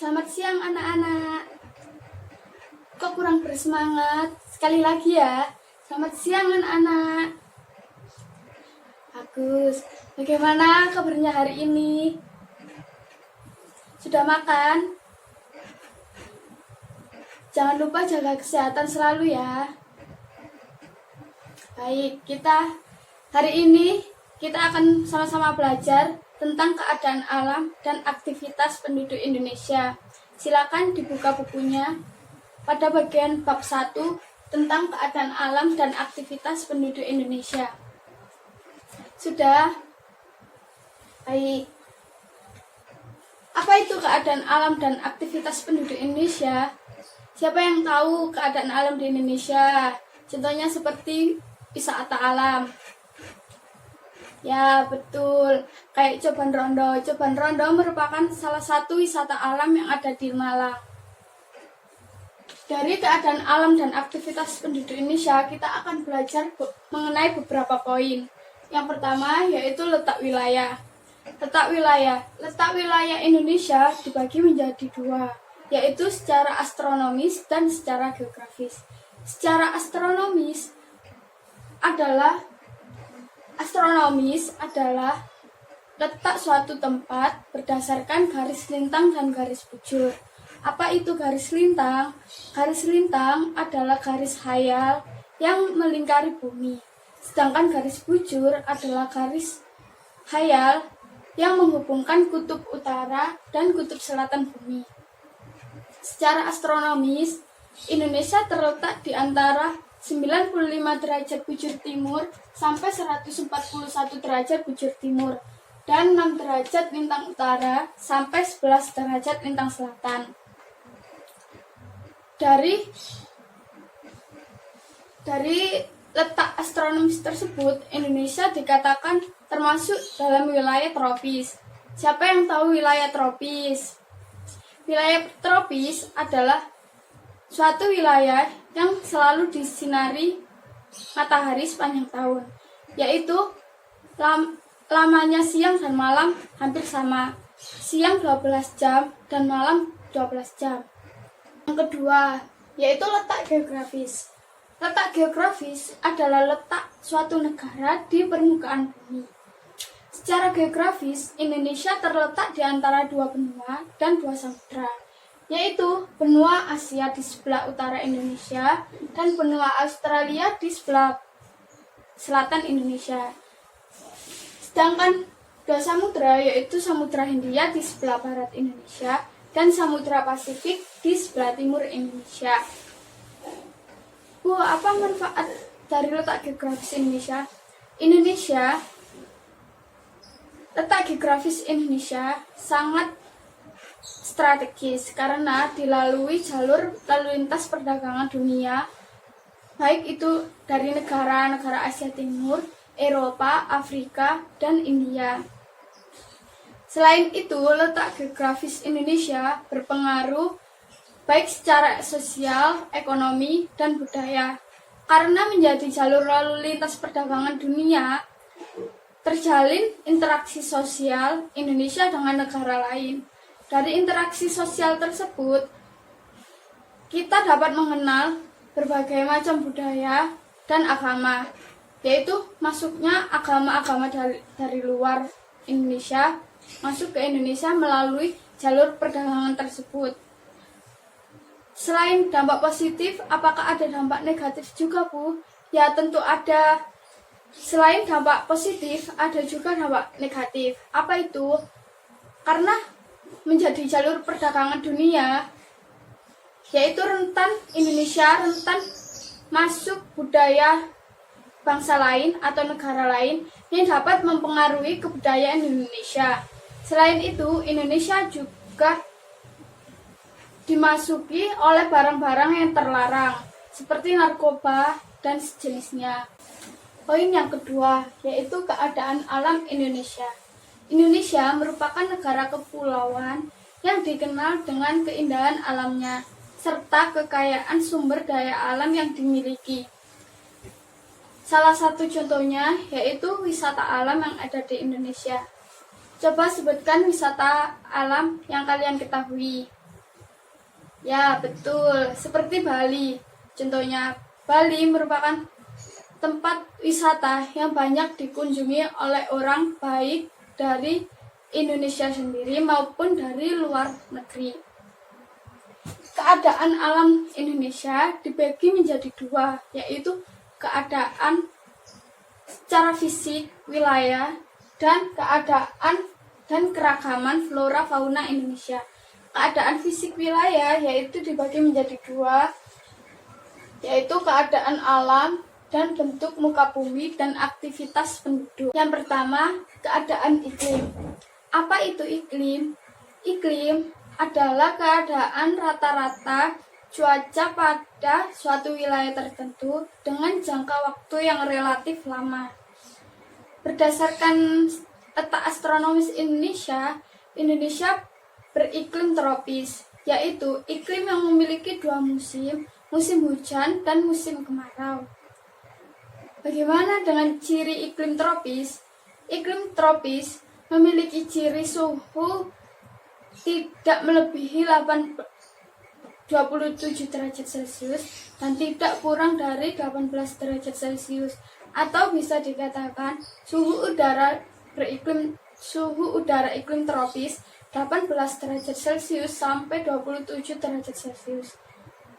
Selamat siang anak-anak. Kok kurang bersemangat? Sekali lagi ya. Selamat siang anak-anak. Bagus. Bagaimana kabarnya hari ini? Sudah makan? Jangan lupa jaga kesehatan selalu ya. Baik, hari ini kita akan sama-sama belajar tentang keadaan alam dan aktivitas penduduk Indonesia. Silakan dibuka bukunya pada bagian bab 1 tentang keadaan alam dan aktivitas penduduk Indonesia. Sudah? Baik. Apa itu keadaan alam dan aktivitas penduduk Indonesia? Siapa yang tahu keadaan alam di Indonesia? Contohnya seperti wisata alam. Ya, betul. Kayak Coban Rondo. Coban Rondo merupakan salah satu wisata alam yang ada di Malang. Dari keadaan alam dan aktivitas penduduk Indonesia, kita akan belajar mengenai beberapa poin. Yang pertama yaitu letak wilayah. Letak wilayah Indonesia dibagi menjadi dua, yaitu secara astronomis dan secara geografis. Secara astronomis adalah letak suatu tempat berdasarkan garis lintang dan garis bujur. Apa itu garis lintang? Garis lintang adalah garis khayal yang melingkari bumi. Sedangkan garis bujur adalah garis khayal yang menghubungkan kutub utara dan kutub selatan bumi. Secara astronomis, Indonesia terletak di antara 95 derajat bujur timur sampai 141 derajat bujur timur dan 6 derajat lintang utara sampai 11 derajat lintang selatan. Dari letak astronomis tersebut, Indonesia dikatakan termasuk dalam wilayah tropis. Siapa yang tahu wilayah tropis? Wilayah tropis adalah suatu wilayah yang selalu disinari matahari sepanjang tahun, yaitu lamanya siang dan malam hampir sama, siang 12 jam dan malam 12 jam. Yang kedua, yaitu letak geografis. Letak geografis adalah letak suatu negara di permukaan bumi. Secara geografis, Indonesia terletak di antara dua benua dan dua samudra, yaitu benua Asia di sebelah utara Indonesia dan benua Australia di sebelah selatan Indonesia. Sedangkan dua samudra yaitu Samudra Hindia di sebelah barat Indonesia dan Samudra Pasifik di sebelah timur Indonesia. Bu, apa manfaat dari letak geografis Indonesia? Letak geografis Indonesia sangat strategis karena dilalui jalur lalu lintas perdagangan dunia, baik itu dari negara-negara Asia Timur, Eropa, Afrika, dan India. Selain itu, letak geografis Indonesia berpengaruh baik secara sosial, ekonomi, dan budaya. Karena menjadi jalur lalu lintas perdagangan dunia, terjalin interaksi sosial Indonesia dengan negara lain. Dari interaksi sosial tersebut, kita dapat mengenal berbagai macam budaya dan agama, yaitu masuknya agama-agama dari luar Indonesia masuk ke Indonesia melalui jalur perdagangan tersebut. Selain dampak positif, apakah ada dampak negatif juga, Bu? Ya, tentu ada. Selain dampak positif, ada juga dampak negatif. Apa itu? Karena menjadi jalur perdagangan dunia, yaitu Indonesia rentan masuk budaya bangsa lain atau negara lain yang dapat mempengaruhi kebudayaan Indonesia. Selain itu, Indonesia juga dimasuki oleh barang-barang yang terlarang, seperti narkoba dan sejenisnya. Poin yang kedua, yaitu keadaan alam Indonesia. Indonesia merupakan negara kepulauan yang dikenal dengan keindahan alamnya, serta kekayaan sumber daya alam yang dimiliki. Salah satu contohnya yaitu wisata alam yang ada di Indonesia. Coba sebutkan wisata alam yang kalian ketahui. Ya, betul. Seperti Bali. Contohnya, Bali merupakan tempat wisata yang banyak dikunjungi oleh orang baik dari Indonesia sendiri maupun dari luar negeri. Keadaan alam Indonesia dibagi menjadi dua, yaitu keadaan secara fisik wilayah dan keadaan dan keragaman flora fauna Indonesia. Keadaan fisik wilayah yaitu dibagi menjadi dua, yaitu keadaan alam dan bentuk muka bumi dan aktivitas penduduk. Yang pertama, keadaan iklim. Apa itu iklim? Iklim adalah keadaan rata-rata cuaca pada suatu wilayah tertentu dengan jangka waktu yang relatif lama. Berdasarkan letak astronomis Indonesia, Indonesia beriklim tropis, yaitu iklim yang memiliki dua musim, musim hujan dan musim kemarau. Bagaimana dengan ciri iklim tropis? Iklim tropis memiliki ciri suhu tidak melebihi 27 derajat Celcius dan tidak kurang dari 18 derajat Celcius, atau bisa dikatakan suhu udara iklim tropis 18 derajat Celcius sampai 27 derajat Celcius.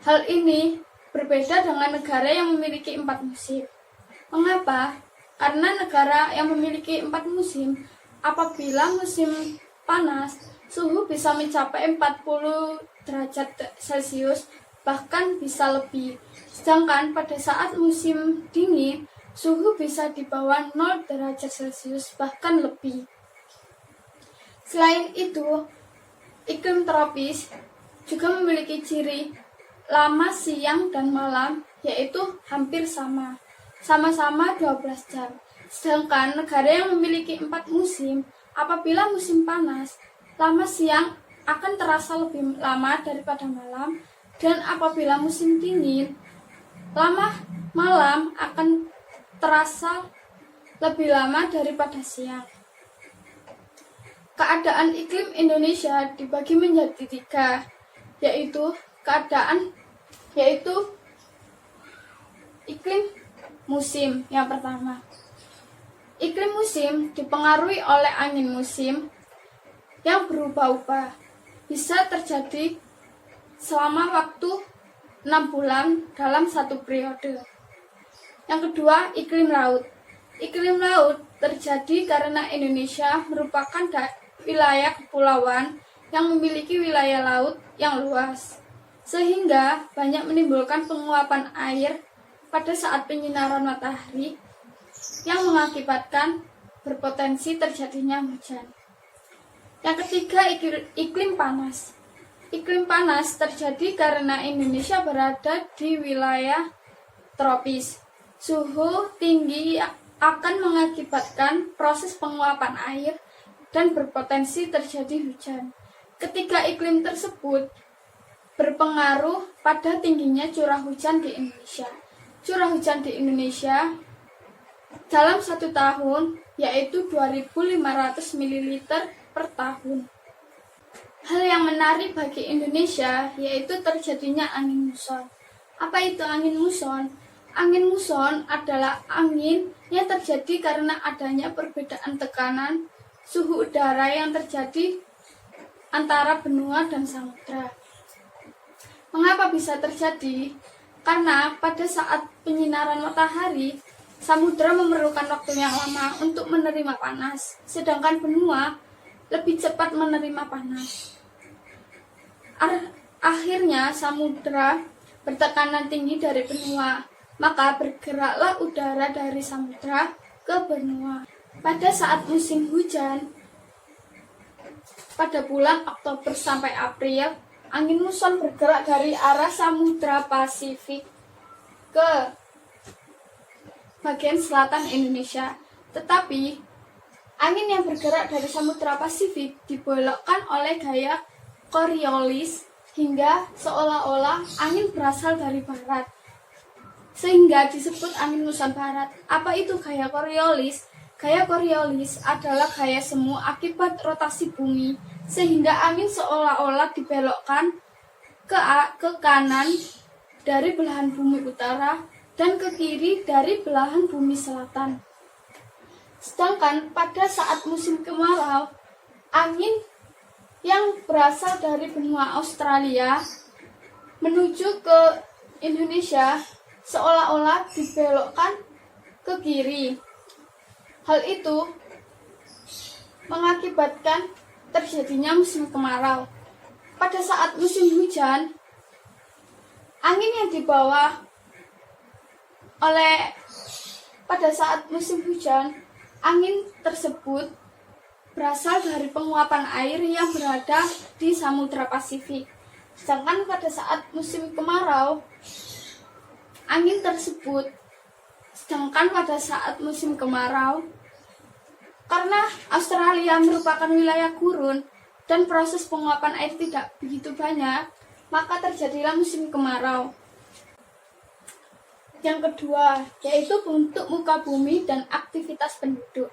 Hal ini berbeda dengan negara yang memiliki 4 musim. Mengapa? Karena negara yang memiliki 4 musim, apabila musim panas, suhu bisa mencapai 40 derajat Celcius, bahkan bisa lebih. Sedangkan pada saat musim dingin, suhu bisa di bawah 0 derajat Celcius, bahkan lebih. Selain itu, iklim tropis juga memiliki ciri lama siang dan malam, yaitu hampir sama-sama 12 jam. Sedangkan negara yang memiliki 4 musim, apabila musim panas, lama siang akan terasa lebih lama daripada malam, dan apabila musim dingin, lama malam akan terasa lebih lama daripada siang. Keadaan iklim Indonesia dibagi menjadi 3, yaitu iklim musim. Yang pertama, iklim musim dipengaruhi oleh angin musim yang berubah-ubah, bisa terjadi selama waktu 6 bulan dalam satu periode. Yang kedua, iklim laut. Iklim laut terjadi karena Indonesia merupakan wilayah kepulauan yang memiliki wilayah laut yang luas, sehingga banyak menimbulkan penguapan air pada saat penyinaran matahari yang mengakibatkan berpotensi terjadinya hujan. Yang ketiga, iklim panas. Iklim panas terjadi karena Indonesia berada di wilayah tropis. Suhu tinggi akan mengakibatkan proses penguapan air dan berpotensi terjadi hujan. Ketiga iklim tersebut berpengaruh pada tingginya curah hujan di Indonesia. Curah hujan di Indonesia dalam 1 tahun yaitu 2.500 ml per tahun. Hal yang menarik bagi Indonesia yaitu terjadinya angin muson. Apa itu angin muson? Angin muson adalah angin yang terjadi karena adanya perbedaan tekanan suhu udara yang terjadi antara benua dan samudra. Mengapa bisa terjadi? Karena pada saat penyinaran matahari, samudra memerlukan waktu yang lama untuk menerima panas, sedangkan benua lebih cepat menerima panas. Akhirnya samudra bertekanan tinggi dari benua, maka bergeraklah udara dari samudra ke benua. Pada saat musim hujan, pada bulan Oktober sampai April, angin muson bergerak dari arah Samudra Pasifik ke bagian selatan Indonesia. Tetapi, angin yang bergerak dari Samudra Pasifik dibelokkan oleh gaya Coriolis hingga seolah-olah angin berasal dari barat, sehingga disebut angin muson barat. Apa itu gaya Coriolis? Gaya Coriolis adalah gaya semu akibat rotasi bumi, sehingga angin seolah-olah dibelokkan ke kanan dari belahan bumi utara dan ke kiri dari belahan bumi selatan. Sedangkan pada saat musim kemarau, angin yang berasal dari benua Australia menuju ke Indonesia seolah-olah dibelokkan ke kiri. Hal itu mengakibatkan terjadinya musim kemarau. Pada saat musim hujan, angin yang dibawa pada saat musim hujan, angin tersebut berasal dari penguapan air yang berada di Samudra Pasifik. Sedangkan pada saat musim kemarau, karena Australia merupakan wilayah gurun dan proses penguapan air tidak begitu banyak, maka terjadilah musim kemarau. Yang kedua, yaitu bentuk muka bumi dan aktivitas penduduk.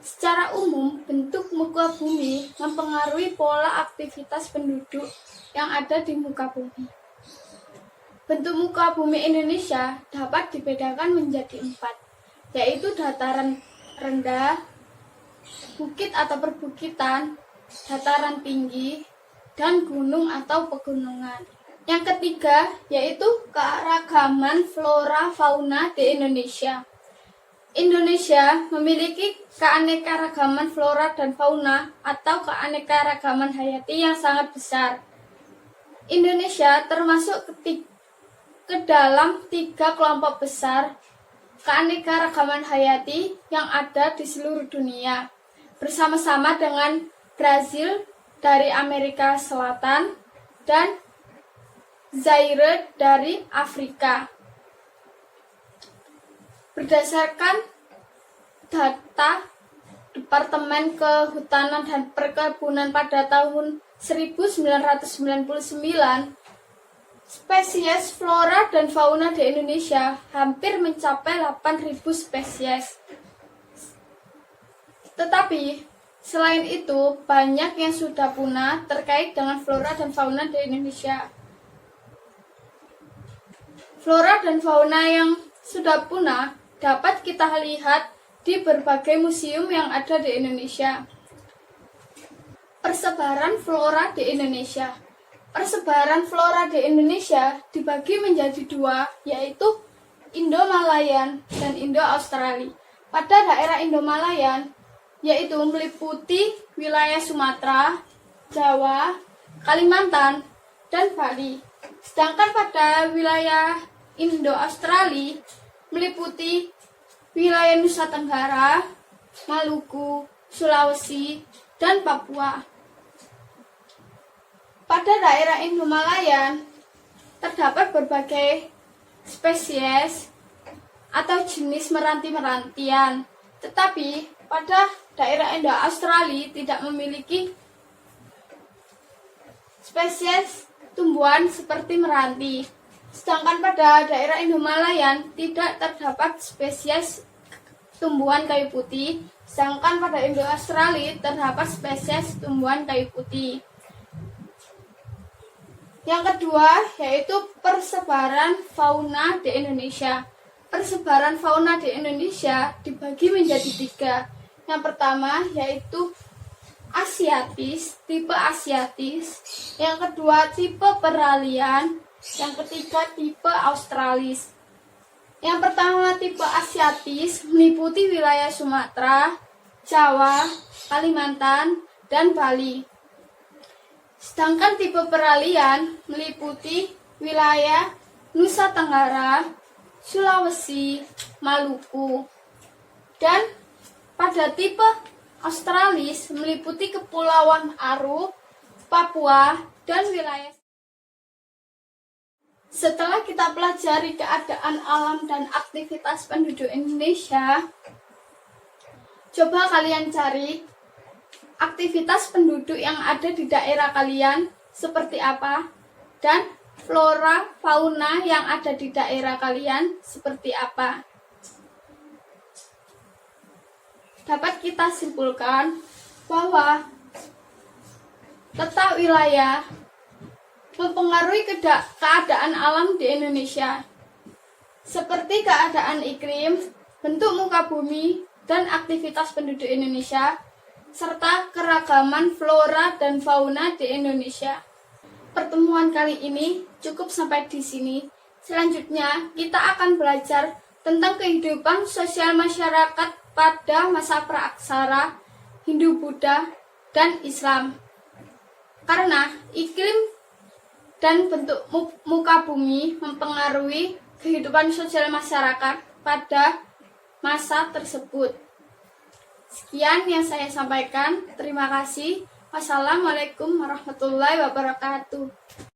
Secara umum, bentuk muka bumi mempengaruhi pola aktivitas penduduk yang ada di muka bumi. Bentuk muka bumi Indonesia dapat dibedakan menjadi 4, yaitu dataran rendah, bukit atau perbukitan, dataran tinggi, dan gunung atau pegunungan. Yang ketiga, yaitu keanekaragaman flora fauna di Indonesia. Indonesia memiliki keanekaragaman flora dan fauna atau keanekaragaman hayati yang sangat besar. Indonesia termasuk ke dalam 3 kelompok besar keanekaragaman hayati yang ada di seluruh dunia, bersama-sama dengan Brazil dari Amerika Selatan dan Zaire dari Afrika. Berdasarkan data Departemen Kehutanan dan Perkebunan pada tahun 1999, spesies flora dan fauna di Indonesia hampir mencapai 8.000 spesies. Tetapi, selain itu, banyak yang sudah punah terkait dengan flora dan fauna di Indonesia. Flora dan fauna yang sudah punah dapat kita lihat di berbagai museum yang ada di Indonesia. Persebaran flora di Indonesia. Persebaran flora di Indonesia dibagi menjadi 2, yaitu Indo-Malayan dan Indo-Australi. Pada daerah Indo-Malayan, yaitu meliputi wilayah Sumatera, Jawa, Kalimantan, dan Bali. Sedangkan pada wilayah Indo-Australi meliputi wilayah Nusa Tenggara, Maluku, Sulawesi, dan Papua. Pada daerah Indo-Malayan terdapat berbagai spesies atau jenis meranti-merantian, tetapi pada daerah Indo-Australi tidak memiliki spesies tumbuhan seperti meranti. Sedangkan pada daerah Indo-Malayan tidak terdapat spesies tumbuhan kayu putih, sedangkan pada Indo-Australia terdapat spesies tumbuhan kayu putih. Yang kedua, yaitu persebaran fauna di Indonesia. Persebaran fauna di Indonesia dibagi menjadi 3. Yang pertama, yaitu asiatis, tipe asiatis. Yang kedua, tipe peralihan. Yang ketiga, tipe australis. Yang pertama, tipe asiatis meliputi wilayah Sumatera, Jawa, Kalimantan, dan Bali. Sedangkan tipe peralihan meliputi wilayah Nusa Tenggara, Sulawesi, Maluku. Dan pada tipe australis meliputi Kepulauan Aru, Papua, dan wilayah. Setelah kita pelajari keadaan alam dan aktivitas penduduk Indonesia, coba kalian cari aktivitas penduduk yang ada di daerah kalian seperti apa, dan flora fauna yang ada di daerah kalian seperti apa. Dapat kita simpulkan bahwa letak wilayah mempengaruhi keadaan alam di Indonesia, seperti keadaan iklim, bentuk muka bumi, dan aktivitas penduduk Indonesia, serta keragaman flora dan fauna di Indonesia. Pertemuan kali ini cukup sampai di sini. Selanjutnya, kita akan belajar tentang kehidupan sosial masyarakat pada masa praaksara, Hindu-Buddha, dan Islam. Karena iklim dan bentuk muka bumi mempengaruhi kehidupan sosial masyarakat pada masa tersebut. Sekian yang saya sampaikan. Terima kasih. Wassalamualaikum warahmatullahi wabarakatuh.